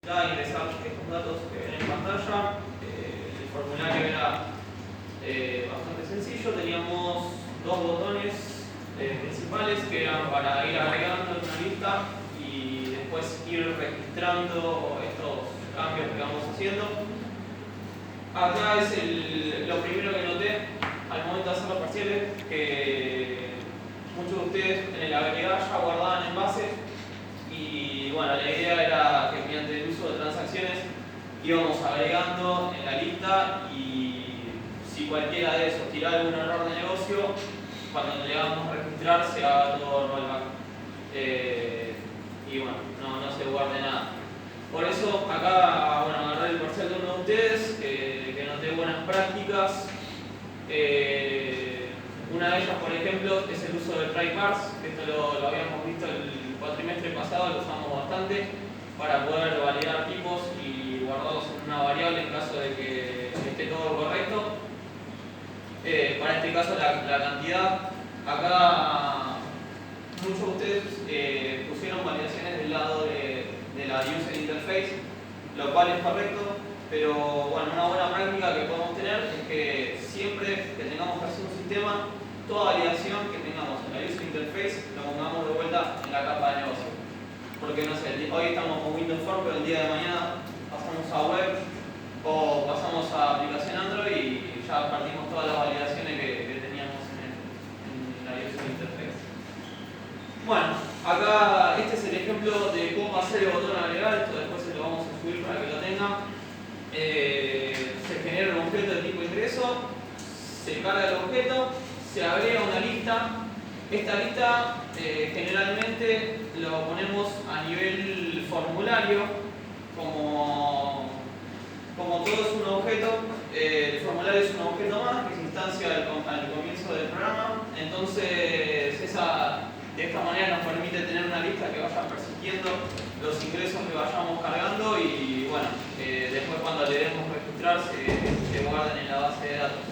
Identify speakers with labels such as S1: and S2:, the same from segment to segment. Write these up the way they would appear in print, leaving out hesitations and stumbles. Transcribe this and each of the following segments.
S1: Ya ingresar estos datos que ven en pantalla. El formulario era bastante sencillo. Teníamos dos botones principales que eran para ir agregando en una lista y después ir registrando estos cambios que vamos haciendo. Acá es lo primero que noté al momento de hacer los parciales, que muchos de ustedes en el agregar ya guardaban en base. Y bueno, la idea era que mediante el uso de transacciones íbamos agregando en la lista y si cualquiera de esos tira algún error de negocio, cuando le damos a registrar se haga todo rollback. Y bueno, no se guarde nada. Por eso acá, bueno, agarré el parcial de uno de ustedes, que noté buenas prácticas. Una de ellas, por ejemplo, es el uso de try parse, que esto lo habíamos visto el cuatrimestre pasado, lo usamos bastante para poder validar tipos y guardarlos en una variable en caso de que esté todo correcto. Para este caso la cantidad, acá muchos de ustedes pusieron validaciones del lado de la user interface, lo cual es correcto, pero bueno, una buena práctica que podemos tener es que siempre que tengamos que hacer un sistema, toda validación que tengamos en la user interface lo pongamos de vuelta en la capa de negocio. Porque no sé, hoy estamos con Windows Phone, pero el día de mañana pasamos a web o pasamos a aplicación Android y ya partimos todas las validaciones que teníamos en la user interface. Bueno, acá este es el ejemplo de cómo hacer el botón agregar. Esto después se lo vamos a subir para que lo tengan. Se genera un objeto de tipo ingreso, se carga el objeto, se agrega una lista. Esta lista generalmente lo ponemos a nivel formulario, como todo es un objeto, el formulario es un objeto más que se instancia al comienzo del programa. Entonces de esta manera nos permite tener una lista que vaya persiguiendo los ingresos que vayamos cargando y bueno, después cuando le demos registrar se guarden en la base de datos.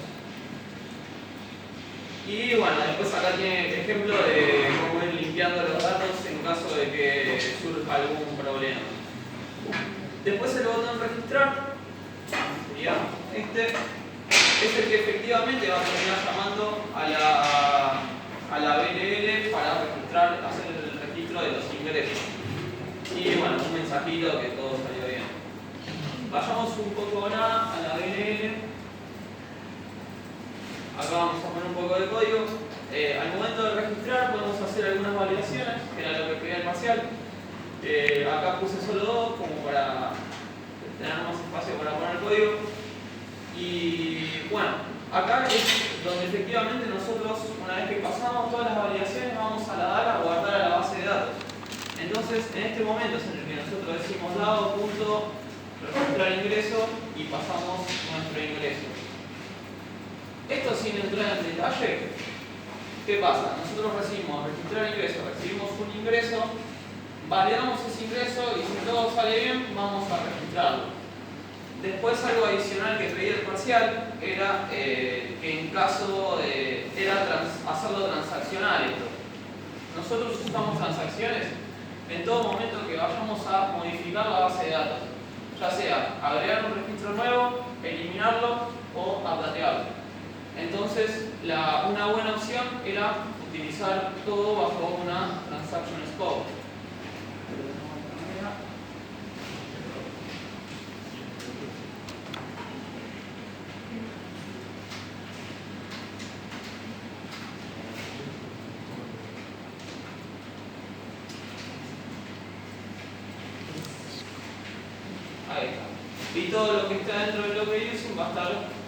S1: Y bueno, después acá tiene el ejemplo de cómo ir limpiando los datos en caso de que surja algún problema. Después el botón registrar, sería este, es el que efectivamente va a terminar llamando a la BLL para registrar, hacer el registro de los ingresos. Y bueno, un mensajito que todo salió bien. Vayamos un poco ahora a la BLL. Acá vamos a poner un poco de código. Al momento de registrar podemos hacer algunas validaciones, que era lo que pedía el parcial. Acá puse solo dos, como para tener más espacio para poner código. Y bueno, acá es donde efectivamente nosotros, una vez que pasamos todas las validaciones, vamos a a guardar a la base de datos. Entonces, en este momento es en el que nosotros decimos dado punto registrar ingreso y pasamos nuestro ingreso. Esto sin entrar en detalle, ¿qué pasa? Nosotros recibimos registrar ingreso, recibimos un ingreso, validamos ese ingreso y si todo sale bien, vamos a registrarlo. Después algo adicional que pedía el parcial era que en caso de hacerlo transaccional esto. Nosotros usamos transacciones en todo momento que vayamos a modificar la base de datos, ya sea agregar un registro nuevo, eliminarlo o updatearlo. Entonces, una buena opción era utilizar todo bajo una transaction scope. Ahí está. Y todo lo que está dentro del bloque using va a estar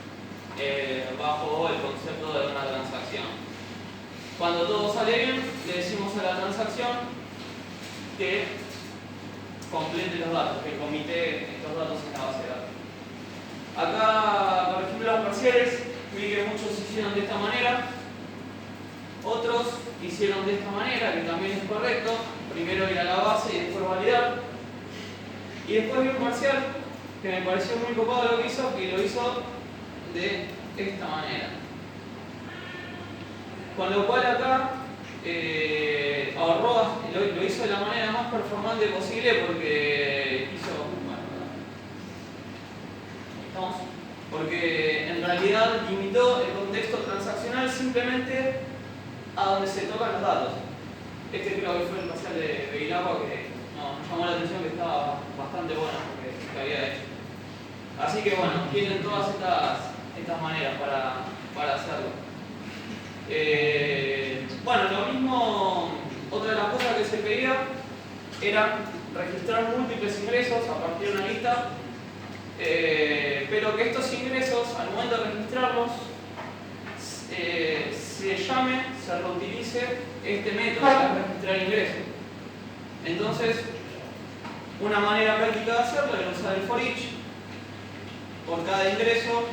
S1: bajo el concepto de una transacción. Cuando todo sale bien, le decimos a la transacción que complete los datos, que comite estos datos en la base de datos. Acá, por ejemplo, los parciales, vi que muchos hicieron de esta manera, otros hicieron de esta manera, que también es correcto. Primero ir a la base y después validar. Y después vi un parcial que me pareció muy copado lo que hizo, que lo hizo de esta manera. Con lo cual acá ahorró, lo hizo de la manera más performante posible porque hizo, bueno, porque en realidad limitó el contexto transaccional simplemente a donde se tocan los datos. Este creo que fue el parcial de Bevilacqua que nos llamó la atención, que estaba bastante bueno porque había hecho. Así que bueno, tienen todas estas maneras para hacerlo. Bueno, lo mismo, otra de las cosas que se pedía era registrar múltiples ingresos a partir de una lista, pero que estos ingresos, al momento de registrarlos, se reutilice este método, que es registrar ingresos. Entonces, una manera práctica de hacerlo es usar el for each. Por cada ingreso,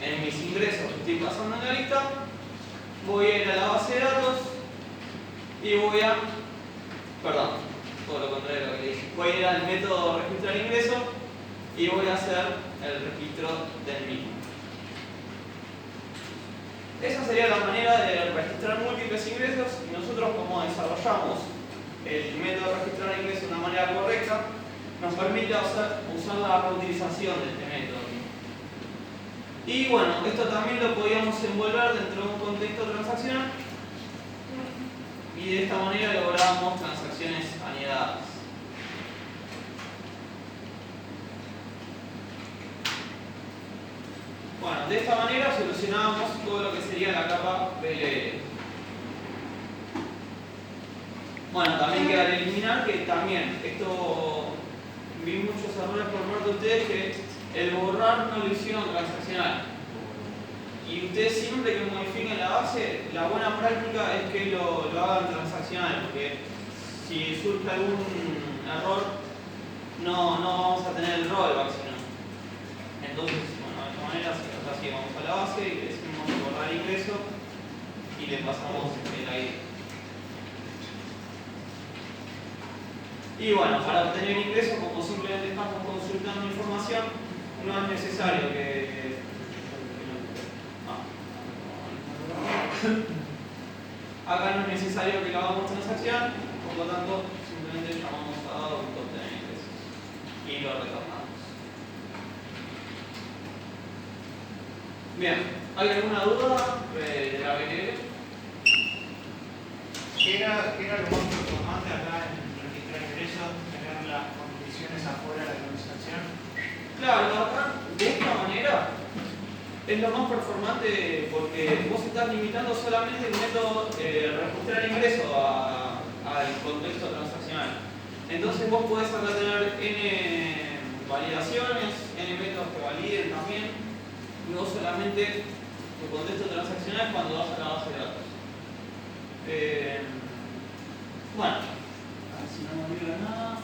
S1: en mis ingresos que estoy pasando en la lista, voy a ir a la base de datos y voy a, perdón, todo lo contrario de lo que dije, voy a ir al método registrar ingreso y voy a hacer el registro del mismo. Esa sería la manera de registrar múltiples ingresos, y nosotros, como desarrollamos el método de registrar ingresos de una manera correcta, nos permite usar la reutilización de este método. Y bueno, esto también lo podíamos envolver dentro de un contexto transaccional, y de esta manera lográbamos transacciones anidadas. Bueno, de esta manera solucionábamos todo lo que sería la capa BLL. Bueno, también queda de eliminar que también esto, vi muchos errores por parte de ustedes, que el borrar no lo hicieron transaccional. Y ustedes siempre que modifiquen la base, la buena práctica es que lo hagan transaccional, porque si surge algún error, no vamos a tener el rollback, sino. Entonces, bueno, de esta manera, así vamos a la base y le decimos borrar ingreso y le pasamos el ID. Y bueno, para obtener ingresos, como simplemente estamos consultando información, no es necesario que acá no es necesario que lo hagamos transacción, por lo tanto simplemente llamamos a dado que obtener ingresos y lo retornamos. Bien, ¿hay alguna duda de la BLL?
S2: ¿Qué era lo más performante acá en registrar ingresos, tener las condiciones afuera de la transacción?
S1: Claro, acá de esta manera es lo más performante, porque vos estás limitando solamente el método registrar ingreso al contexto transaccional. Entonces vos podés acá tener n validaciones, n métodos que validen también, y vos solamente tu contexto transaccional cuando vas a la base de datos. Bueno, a ver si no me olvido nada.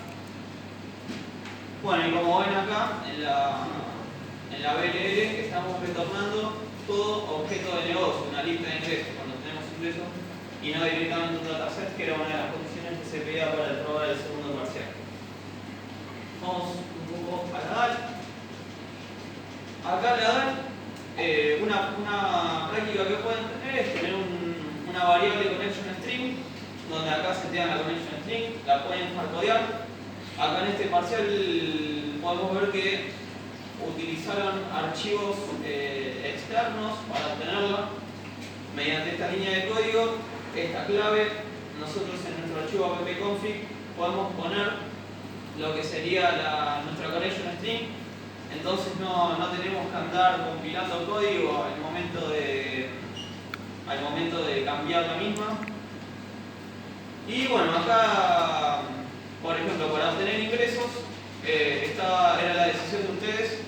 S1: Bueno, y como ven acá en la BLL estamos retornando todo objeto de negocio, una lista de ingresos cuando tenemos ingresos, y no directamente un dataset, que era una de las condiciones que se pedía para el probar el segundo parcial. Vamos un poco a la DAL. Acá la DAL, una práctica que pueden tener es tener una variable connection string, donde acá se te da la connection string, la pueden hardcodear. Acá en este parcial podemos ver que utilizaron archivos externos para obtenerla. Mediante esta línea de código, esta clave, nosotros en nuestro archivo appconfig podemos poner lo que sería nuestra connection string. Entonces no tenemos que andar compilando código al momento de cambiar la misma. Y bueno, acá, por ejemplo, para obtener ingresos, esta era la decisión de ustedes,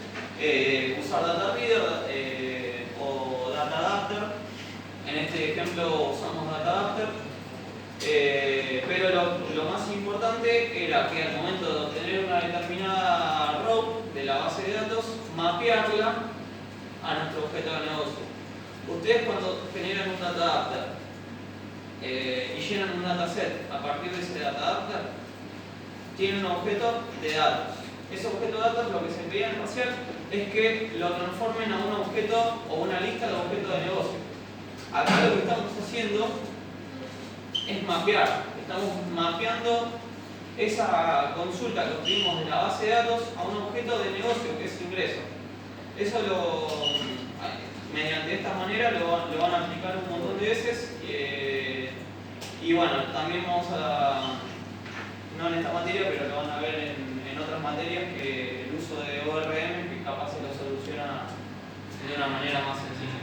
S1: usar data reader o data adapter. En este ejemplo usamos data adapter, pero lo más importante era que al momento de obtener una determinada row de la base de datos, mapearla a nuestro objeto de negocio. Ustedes, cuando generan un data adapter y llenan un dataset a partir de ese data adapter, tienen un objeto de datos. Ese objeto de datos, lo que se pedía en el parcial es que lo transformen a un objeto o una lista de objetos de negocio. Acá lo que estamos haciendo es mapear. Estamos mapeando esa consulta que obtuvimos de la base de datos a un objeto de negocio que es ingreso. Eso mediante esta manera lo van a aplicar un montón de veces y bueno, también vamos a, no en esta materia, pero lo van a ver en otras materias, que el uso de ORM que capaz se lo soluciona de una manera más sencilla.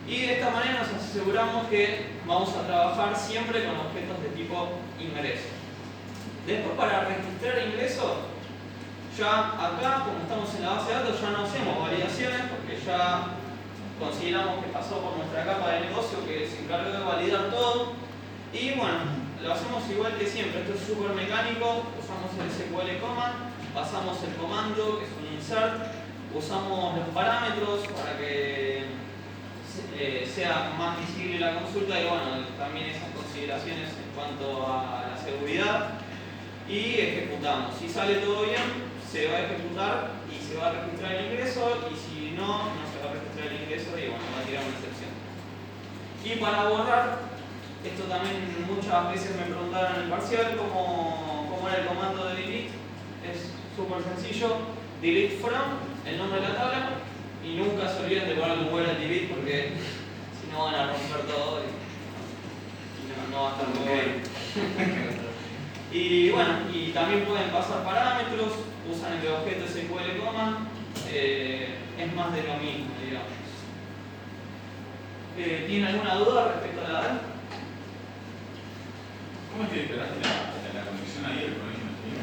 S1: Y de esta manera nos aseguramos que vamos a trabajar siempre con objetos de tipo ingreso. Después, para registrar ingreso, ya acá, como estamos en la base de datos, ya no hacemos validaciones porque ya consideramos que pasó por nuestra capa de negocio que se encargó de validar todo. Y bueno, lo hacemos igual que siempre. Esto es súper mecánico. Usamos el SQL command, pasamos el comando, que es un insert, usamos los parámetros para que sea más visible la consulta y bueno, también esas consideraciones en cuanto a la seguridad, y ejecutamos. Si sale todo bien, se va a ejecutar y se va a registrar el ingreso, y si no, no se va a registrar el ingreso y bueno, va a tirar una excepción. Y para borrar, esto también muchas veces me preguntaron en el parcial cómo era el comando de delete. Es súper sencillo: delete from, el nombre de la tabla, y nunca se olviden de poner como era el delete porque si no van a romper todo y no va a estar muy bien. Y bueno, y también pueden pasar parámetros, usan el objeto SQL command, es más de lo mismo, digamos. ¿Tienen alguna duda respecto a la DAL?
S3: ¿Cómo es que esperaste la conexión ahí del connection string?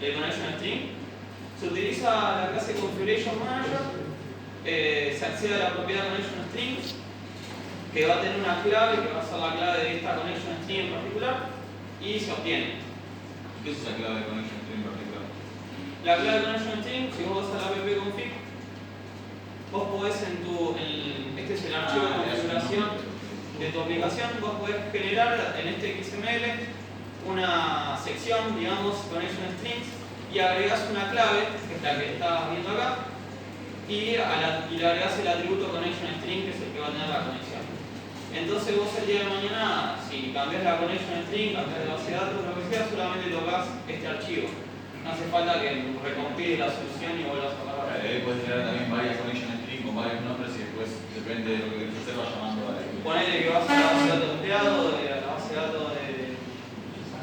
S1: El connection string se utiliza la clase configuration manager, se accede a la propiedad connection string, que va a tener una clave, que va a ser la clave de esta connection string en particular, y se obtiene.
S3: ¿Qué es esa clave de connection string en particular?
S1: La clave de connection string, si vos vas a la app-config, vos podés este es el archivo de configuración de tu aplicación, vos podés generar en este XML una sección, digamos, connection strings, y agregás una clave, que es la que estás viendo acá, y le agregás el atributo connection string, que es el que va a tener la conexión. Entonces vos el día de mañana, si cambias la connection string, cambias la base de datos, lo que sea, solamente tocas este archivo. No hace falta que recompile la solución y vuelvas a cargar.
S3: Ahí puedes generar también varias connection string con varios nombres y después depende de lo que quieras hacer, va llamando a la.
S1: Ponele que vas a la base de datos de empleado, de la base de datos de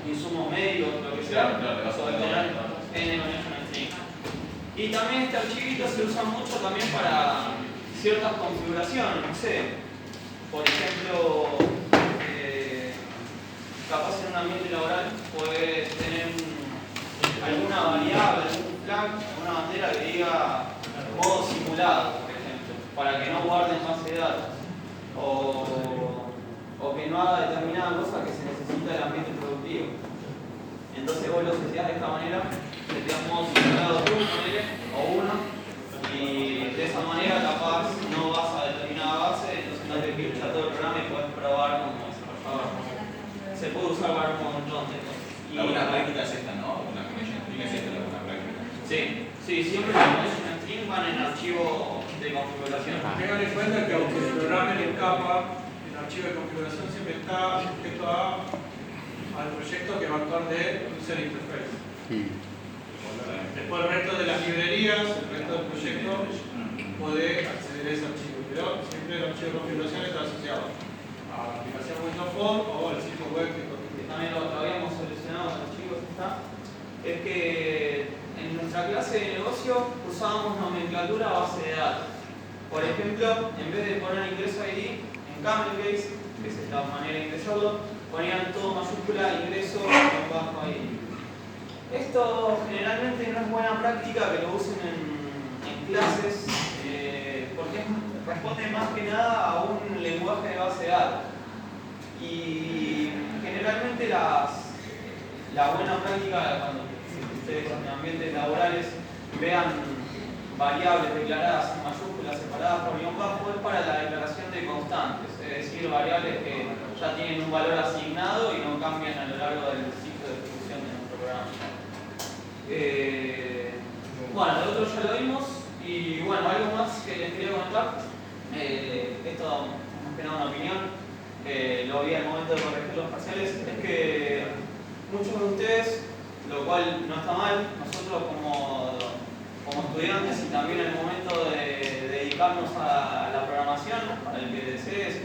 S1: insumos médicos, lo que sea, vas a obtener N connection string. Y también este archivito se usa mucho también para ciertas configuraciones, no sé. Por ejemplo, capaz en un ambiente laboral puedes tener alguna variable, algún flag, alguna bandera que diga modo simulado, por ejemplo, para que no guarden base de datos. O que no haga determinada cosa que se necesita del ambiente productivo. Entonces vos lo seteás de esta manera, seteás modo simulado 1 o 1, y de esa manera capaz no vas a determinada base, entonces no te pincha todo el programa y puedes probar cómo es, por favor. Se puede usar para un montón de cosas.
S3: La buena práctica es esta, ¿no? La connection string es esta, la buena práctica.
S1: Sí, siempre las connection string van en archivo de configuración.
S2: Tengan en cuenta que aunque se programen en capa, el archivo de configuración siempre está sujeto al proyecto que va a actuar de user interface. Después el resto de las librerías, el resto del proyecto puede acceder a ese archivo, pero siempre el archivo de configuración está asociado a la aplicación Windows Phone o el sitio web que
S1: también lo habíamos solucionado con los chicos, es que en nuestra clase de negocio usábamos nomenclatura base de datos. Por ejemplo, en vez de poner ingreso ID en camel case, que es la manera de ingresarlo, ponían todo mayúscula ingreso bajo ID. Esto generalmente no es buena práctica que lo usen en clases porque responde más que nada a un lenguaje de base de datos. Y generalmente la buena práctica cuando ustedes en ambientes laborales vean variables declaradas en mayúsculas separadas por guión bajo es para la declaración de constantes, es decir, variables que ya tienen un valor asignado y no cambian a lo largo del ciclo de ejecución de nuestro programa. Bueno, lo otro ya lo vimos y bueno, algo más que les quería comentar, esto más que nada una opinión. lo vi al momento de corregir los parciales, es que muchos de ustedes, lo cual no está mal, nosotros como estudiantes y también en el momento de dedicarnos a la programación, para el que desee,